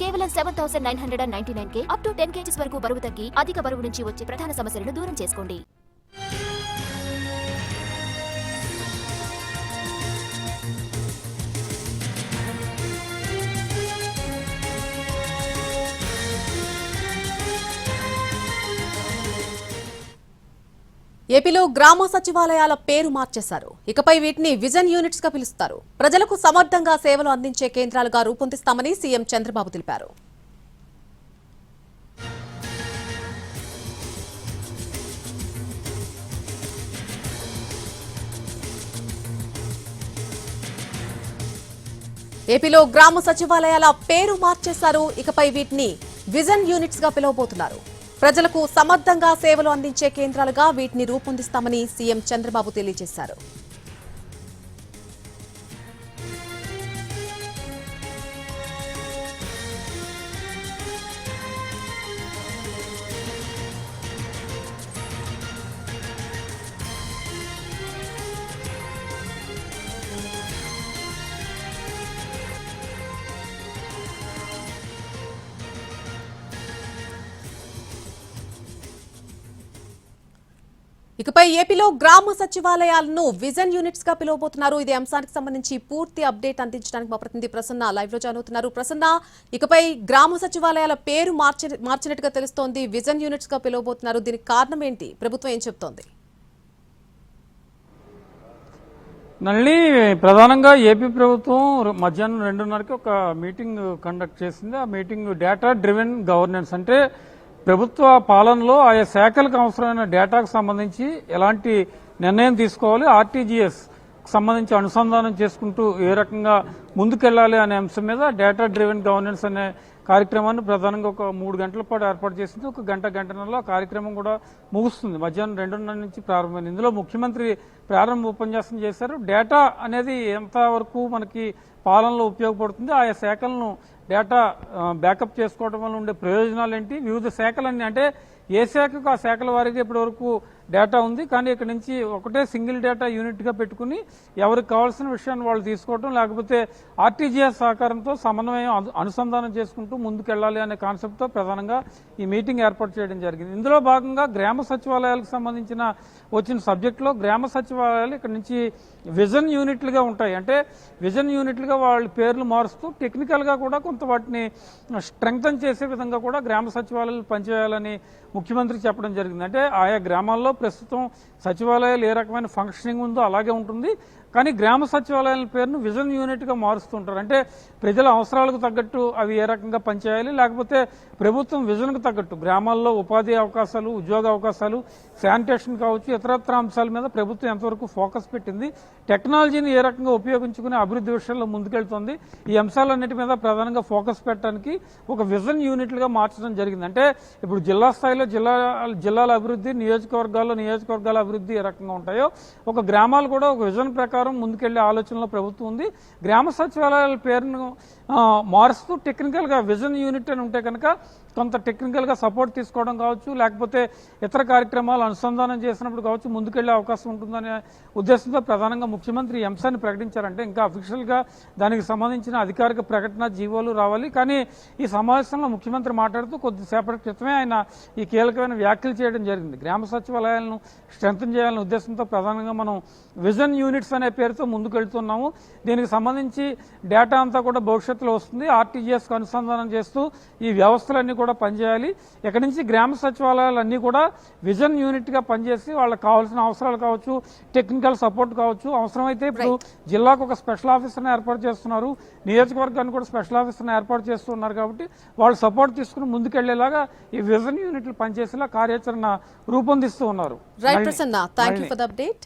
కేవలం 7,999K up to 10 kgs వరకు బరువు తగ్గి అధిక బరువు నుంచి వచ్చే ప్రధాన సమస్యలను దూరం చేసుకోండి. ఏపీలో గ్రామ సచివాలయాల పేరు మార్చేశారు. ఇకపై వీటిని విజన్ యూనిట్స్ గా పిలుస్తారు. ప్రజలకు సమర్థంగా సేవలు అందించే కేంద్రాలుగా రూపొందిస్తామని సీఎం చంద్రబాబు తెలిపారు. ఏపీలో గ్రామ సచివాలయాల పేరు మార్చేశారు. ఇకపై వీటిని విజన్ యూనిట్స్ గా పిలువబోతున్నారు. ప్రజలకు సమర్థంగా సేవలు అందించే కేంద్రాలుగా వీటిని రూపొందిస్తామని సీఎం చంద్రబాబు తెలియజేశారు. ఇకపై ఏపీలో గ్రామ సచివాలయాలను విజన్ యూనిట్స్ గా పిలువబోతున్నారు. ఇదే అంశానికి సంబంధించి పూర్తి అప్డేట్ అందించడానికి మా ప్రతినిధి ప్రసన్న లైవ్ లో జాయిన్ అవుతున్నారు. ప్రసన్న, ఇకపై గ్రామ సచివాలయాల పేరు మార్చినట్టుగా తెలుస్తోంది. విజన్ యూనిట్స్ గా పిలువబోతున్నారు. దీనికి కారణం ఏంటి? ప్రభుత్వం ఏం చెప్తోంది? నల్లి, ప్రధానంగా ఏపీ ప్రభుత్వం మధ్యాహ్నం 2:30కి ఒక మీటింగ్ కండక్ట్ చేసింది. ఆ మీటింగ్ డేటా డ్రివెన్ గవర్నెన్స్, అంటే ప్రభుత్వ పాలనలో ఆయా శాఖలకు అవసరమైన డేటాకు సంబంధించి ఎలాంటి నిర్ణయం తీసుకోవాలి, ఆర్టీజీఎస్ సంబంధించి అనుసంధానం చేసుకుంటూ ఏ రకంగా ముందుకెళ్లాలి అనే అంశం మీద డేటా డ్రివెన్ గవర్నెన్స్ అనే కార్యక్రమాన్ని ప్రధానంగా ఒక 3 గంటల పాటు ఏర్పాటు చేసింది. ఒక గంటన్నరలో ఆ కార్యక్రమం కూడా ముగుస్తుంది. మధ్యాహ్నం 2:30 నుంచి ప్రారంభమైంది. ఇందులో ముఖ్యమంత్రి ప్రారంభ ఉపన్యాసం చేశారు. డేటా అనేది ఎంతవరకు మనకి పాలనలో ఉపయోగపడుతుంది, ఆయా శాఖలను డేటా బ్యాకప్ చేసుకోవడం వల్ల ఉండే ప్రయోజనాలు ఏంటి, వివిధ శాఖలన్నీ, అంటే ఏ శాఖకు ఆ శాఖల వారికి ఇప్పటి వరకు డేటా ఉంది, కానీ ఇక్కడ నుంచి ఒకటే సింగిల్ డేటా యూనిట్గా పెట్టుకుని ఎవరికి కావాల్సిన విషయాన్ని వాళ్ళు తీసుకోవడం, లేకపోతే ఆర్టీజీఎస్ సహకారంతో సమన్వయం అనుసంధానం చేసుకుంటూ ముందుకెళ్లాలి అనే కాన్సెప్ట్తో ప్రధానంగా ఈ మీటింగ్ ఏర్పాటు చేయడం జరిగింది. ఇందులో భాగంగా గ్రామ సచివాలయాలకు సంబంధించిన వచ్చిన సబ్జెక్టులో గ్రామ సచివాలయాలు ఇక్కడ నుంచి విజన్ యూనిట్లుగా ఉంటాయి. అంటే విజన్ యూనిట్లుగా వాళ్ళ పేర్లు మారుస్తూ టెక్నికల్గా కూడా కొంత వాటిని స్ట్రెంగ్తన్ చేసే విధంగా కూడా గ్రామ సచివాలయాలు పనిచేయాలని ముఖ్యమంత్రి చెప్పడం జరిగింది. అంటే ఆయా గ్రామాల్లో ప్రస్తుతం సచివాలయాలు ఏ రకమైన ఫంక్షనింగ్ ఉందో అలాగే ఉంటుంది, కానీ గ్రామ సచివాలయాల పేరును విజన్ యూనిట్గా మారుస్తుంటారు. అంటే ప్రజల అవసరాలకు తగ్గట్టు అవి ఏ రకంగా పనిచేయాలి, లేకపోతే ప్రభుత్వం విజన్కు తగ్గట్టు గ్రామాల్లో ఉపాధి అవకాశాలు, ఉద్యోగ అవకాశాలు, శానిటేషన్ కావచ్చు, ఇతరత్ర అంశాల మీద ప్రభుత్వం ఎంతవరకు ఫోకస్ పెట్టింది, టెక్నాలజీని ఏ రకంగా ఉపయోగించుకుని అభివృద్ధి విషయంలో ముందుకెళ్తుంది, ఈ అంశాలన్నిటి మీద ప్రధానంగా ఫోకస్ పెట్టడానికి ఒక విజన్ యూనిట్లుగా మార్చడం జరిగింది. అంటే ఇప్పుడు జిల్లా స్థాయిలో జిల్లాల అభివృద్ధి, నియోజకవర్గాల అభివృద్ధి ఏ రకంగా ఉంటాయో ఒక గ్రామాలు కూడా ఒక విజన్ ప్రకారం ముందుకెళ్లే ఆలోచనలో ప్రభుత్వం ఉంది. గ్రామ సచివాలయాల పేరును మారుస్తూ టెక్నికల్గా విజన్ యూనిట్ అని ఉంటే కనుక కొంత టెక్నికల్గా సపోర్ట్ తీసుకోవడం కావచ్చు, లేకపోతే ఇతర కార్యక్రమాలు అనుసంధానం చేసినప్పుడు కావచ్చు ముందుకెళ్లే అవకాశం ఉంటుందనే ఉద్దేశంతో ప్రధానంగా ముఖ్యమంత్రి ఈ అంశాన్ని ప్రకటించారంటే ఇంకా అఫీషియల్గా దానికి సంబంధించిన అధికారిక ప్రకటన, జీవోలు రావాలి. కానీ ఈ సమావేశంలో ముఖ్యమంత్రి మాట్లాడుతూ కొద్దిసేపటి క్రితమే ఆయన ఈ కీలకమైన వ్యాఖ్యలు చేయడం జరిగింది. గ్రామ సచివాలయాలను స్ట్రెంథన్ చేయాలనే ఉద్దేశంతో ప్రధానంగా మనం విజన్ యూనిట్స్ అనే పేరుతో ముందుకెళ్తున్నాము. దీనికి సంబంధించి డేటా అంతా కూడా భవిష్యత్తులో వస్తుంది. ఆర్టీజీఎస్కి అనుసంధానం చేస్తూ ఈ వ్యవస్థలన్నీ కూడా పనిచేయాలి. ఇక్కడి నుంచి గ్రామ సచివాలయాలన్నీ కూడా విజన్ యూనిట్గా పనిచేసి వాళ్ళకి కావాల్సిన అవసరాలు కావచ్చు, టెక్నికల్ సపోర్ట్ కావచ్చు, అవసరమైతే ఇప్పుడు జిల్లాకు ఒక స్పెషల్ ఆఫీసర్ని ఏర్పాటు చేస్తున్నారు, నియోజకవర్గాన్ని కూడా స్పెషల్ ఆఫీసర్ని ఏర్పాటు చేస్తున్నారు. కాబట్టి వాళ్ళు సపోర్ట్ తీసుకుని ముందుకెళ్లేలాగా ఈ విజన్ యూనిట్లు పనిచేసేలా కార్యాచరణ రూపొందిస్తూ ఉన్నారు. Right Prasanna, thank you for the update.